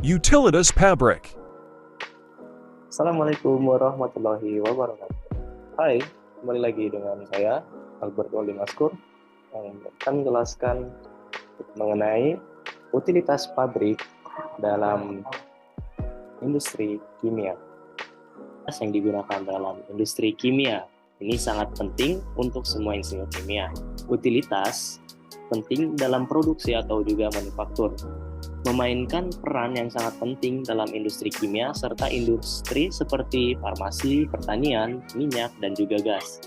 Utilitas Pabrik. Assalamualaikum warahmatullahi wabarakatuh. Hai, kembali lagi dengan saya, Albert Wali Maskur, yang akan menjelaskan mengenai utilitas pabrik dalam industri kimia. Yang digunakan dalam industri kimia ini sangat penting untuk semua insinyur kimia. Utilitas penting dalam produksi atau juga manufaktur, memainkan peran yang sangat penting dalam industri kimia serta industri seperti farmasi, pertanian, minyak, dan juga gas.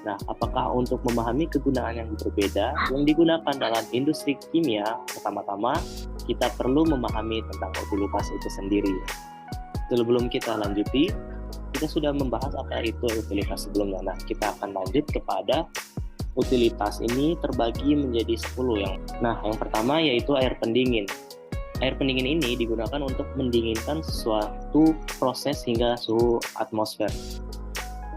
Nah, apakah untuk memahami kegunaan yang berbeda yang digunakan dalam industri kimia, pertama-tama kita perlu memahami tentang utilitas itu sendiri. Sebelum kita lanjuti, kita sudah membahas apa itu utilitas sebelumnya. Nah, kita akan lanjut kepada utilitas ini terbagi menjadi 10 yang pertama yaitu air pendingin. Air pendingin ini digunakan untuk mendinginkan suatu proses hingga suhu atmosfer.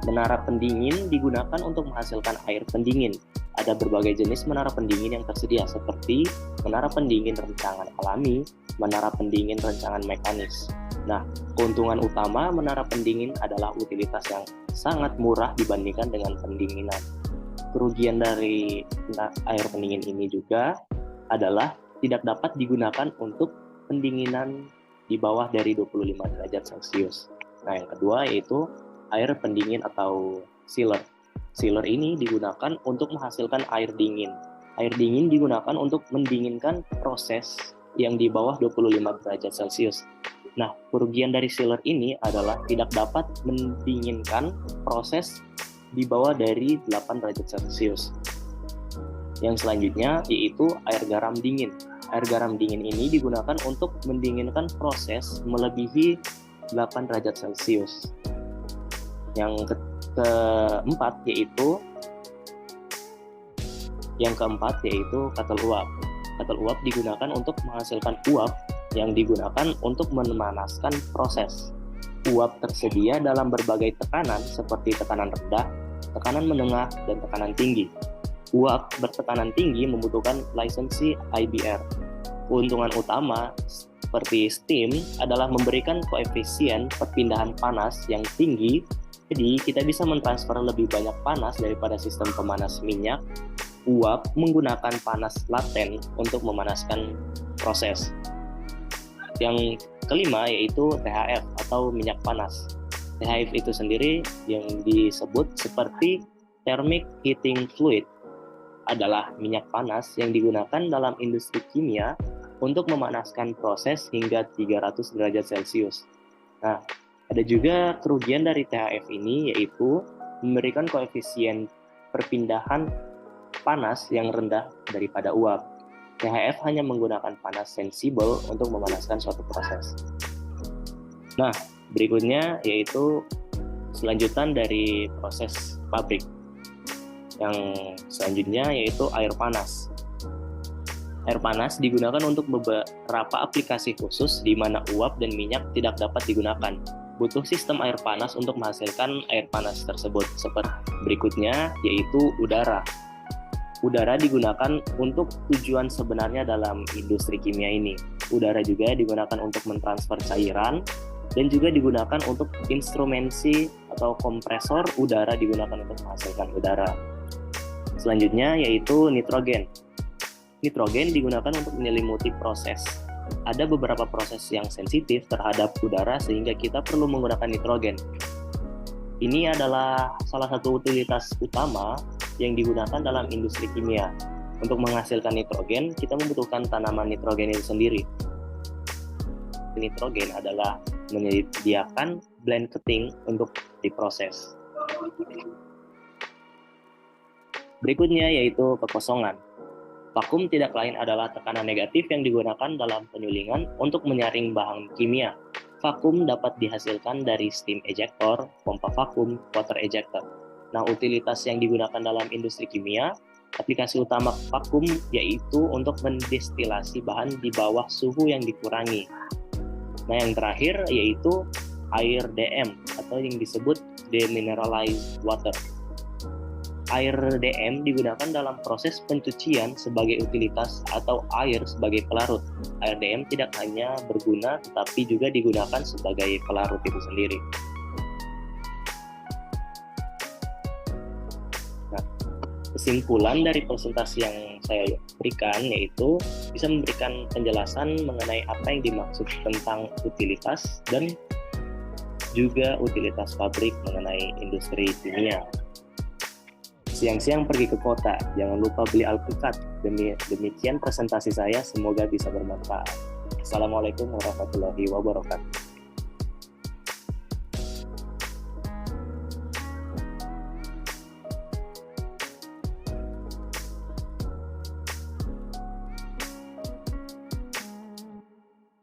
Menara pendingin digunakan untuk menghasilkan air pendingin. Ada berbagai jenis menara pendingin yang tersedia seperti menara pendingin rancangan alami, menara pendingin rancangan mekanis. Nah, keuntungan utama menara pendingin adalah utilitas yang sangat murah dibandingkan dengan pendinginan. Kerugian dari air pendingin ini juga adalah tidak dapat digunakan untuk pendinginan di bawah dari 25 derajat Celcius. Nah, yang kedua yaitu air pendingin atau chiller. Chiller ini digunakan untuk menghasilkan air dingin. Air dingin digunakan untuk mendinginkan proses yang di bawah 25 derajat Celcius. Nah, kerugian dari chiller ini adalah tidak dapat mendinginkan proses di bawah dari 8 derajat Celcius. Yang selanjutnya yaitu air garam dingin. Air garam dingin ini digunakan untuk mendinginkan proses melebihi 8 derajat Celcius. Yang keempat yaitu kettle uap. Kettle uap digunakan untuk menghasilkan uap yang digunakan untuk memanaskan proses. Uap tersedia dalam berbagai tekanan seperti tekanan rendah, tekanan menengah, dan tekanan tinggi. Uap bertekanan tinggi membutuhkan lisensi IBR. Keuntungan utama seperti steam adalah memberikan koefisien perpindahan panas yang tinggi, jadi kita bisa mentransfer lebih banyak panas daripada sistem pemanas minyak. Uap menggunakan panas laten untuk memanaskan proses. Yang kelima yaitu THF atau minyak panas. THF itu sendiri yang disebut seperti thermic heating fluid adalah minyak panas yang digunakan dalam industri kimia untuk memanaskan proses hingga 300 derajat Celcius. Nah, ada juga kerugian dari THF ini yaitu memberikan koefisien perpindahan panas yang rendah daripada uap. THF hanya menggunakan panas sensibel untuk memanaskan suatu proses. Nah, berikutnya yaitu selanjutan dari proses pabrik. Yang selanjutnya yaitu air panas. Air panas digunakan untuk beberapa aplikasi khusus di mana uap dan minyak tidak dapat digunakan. Butuh sistem air panas untuk menghasilkan air panas tersebut. Seperti berikutnya yaitu udara. Udara digunakan untuk tujuan sebenarnya dalam industri kimia ini. Udara juga digunakan untuk mentransfer cairan dan juga digunakan untuk instrumensi atau kompresor udara digunakan untuk menghasilkan udara. Selanjutnya yaitu nitrogen. Nitrogen digunakan untuk menyelimuti proses. Ada beberapa proses yang sensitif terhadap udara sehingga kita perlu menggunakan nitrogen. Ini adalah salah satu utilitas utama yang digunakan dalam industri kimia. Untuk menghasilkan nitrogen, kita membutuhkan tanaman nitrogen itu sendiri. Nitrogen adalah menyediakan blend keting untuk diproses. Berikutnya yaitu kekosongan. Vakum tidak lain adalah tekanan negatif yang digunakan dalam penyulingan untuk menyaring bahan kimia. Vakum dapat dihasilkan dari steam ejector, pompa vakum, water ejector. Nah, utilitas yang digunakan dalam industri kimia, aplikasi utama vakum yaitu untuk mendestilasi bahan di bawah suhu yang dikurangi. Nah, yang terakhir yaitu air DM atau yang disebut demineralized water. Air DM digunakan dalam proses pencucian sebagai utilitas atau air sebagai pelarut. Air DM tidak hanya berguna tetapi juga digunakan sebagai pelarut itu sendiri. Nah, kesimpulan dari presentasi yang saya berikan yaitu bisa memberikan penjelasan mengenai apa yang dimaksud tentang utilitas dan juga utilitas pabrik mengenai industri kimia. Siang-siang pergi ke kota, jangan lupa beli alpukat. Demikian presentasi saya, semoga bisa bermanfaat. Assalamualaikum warahmatullahi wabarakatuh.